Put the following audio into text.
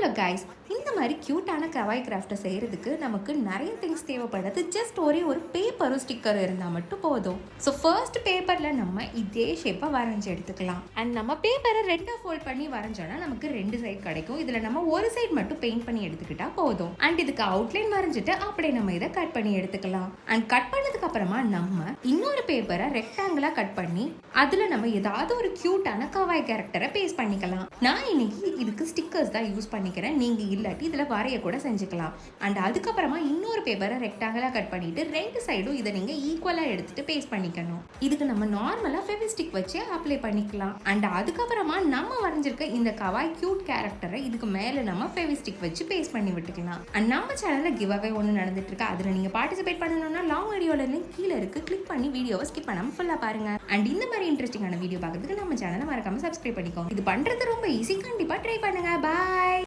Hello guys, இந்த மாதிரி க்யூட்டான கவாய் கிராஃப்ட்டை செய்கிறதுக்கு நமக்கு நிறைய திங்ஸ் தேவைப்படுது. ஜஸ்ட் ஒரே ஒரு பேப்பரும் ஸ்டிக்கரும் இருந்தால் மட்டும் போதும். ஸோ ஃபர்ஸ்ட் பேப்பரில் நம்ம இதே ஷேப்பை வரைஞ்சி எடுத்துக்கலாம். அண்ட் நம்ம பேப்பரை ரெண்டாக ஃபோல்ட் பண்ணி வரைஞ்சோன்னா நமக்கு ரெண்டு சைட் கிடைக்கும். இதில் நம்ம ஒரு சைட் மட்டும் பெயிண்ட் பண்ணி எடுத்துக்கிட்டா போதும். அண்ட் இதுக்கு அவுட்லைன் வரைஞ்சிட்டு அப்படியே நம்ம இதை கட் பண்ணி எடுத்துக்கலாம். அண்ட் கட் பண்ணதுக்கு அப்புறமா நம்ம இன்னொரு பேப்பரை ரெக்டாங்கிளாக கட் பண்ணி அதில் நம்ம ஏதாவது ஒரு க்யூட்டான கவாய் கேரக்டரை பேஸ்ட் பண்ணிக்கலாம். நான் இன்னைக்கு இதுக்கு ஸ்டிக்கர்ஸ் தான் யூஸ் பண்ணிக்கிறேன். நீங்கள் இல்லாட்டி இதில் வரைய கூட செஞ்சுக்கலாம். அண்ட் அதுக்கப்புறமா இன்னொரு பேப்பரை ரெக்டாங்கிளாக கட் பண்ணிட்டு ரெண்டு சைடும் இதை நீங்கள் ஈக்குவலாக எடுத்துட்டு பேஸ்ட் பண்ணிக்கணும். இதுக்கு நம்ம நார்மலாக ஃபெவிஸ்டிக் வச்சு அப்ளை பண்ணிக்கலாம். அண்ட் அதுக்கப்புறமா நம்ம வரைஞ்சிருக்க இந்த கவாய் கியூட் கேரக்டரை இதுக்கு மேலே நம்ம ஃபெவிஸ்டிக் வச்சு பேஸ்ட் பண்ணி விட்டுக்கலாம். அண்ட் நம்ம சேனலில் கிவ் அவே ஒன்று நடந்துட்டு இருக்கு. அதில் நீங்கள் பார்ட்டிசிபேட் பண்ணணும்னா லாங் வீடியோல லிங்க் கீழே இருக்கு. கிளிக் பண்ணி வீடியோவை ஸ்கிப் பண்ணாமல் ஃபுல்லாக பாருங்க. அண்ட் இந்த மாதிரி இன்ட்ரெஸ்டிங்கான வீடியோ பார்க்கறதுக்கு நம்ம சேனலை மறக்காம சப்ஸ்கிரைப் பண்ணிக்கோங்க. இது பண்ணுறது ரொம்ப ஈஸி. கண்டிப்பாக ட்ரை பண்ணுங்க. பாய்.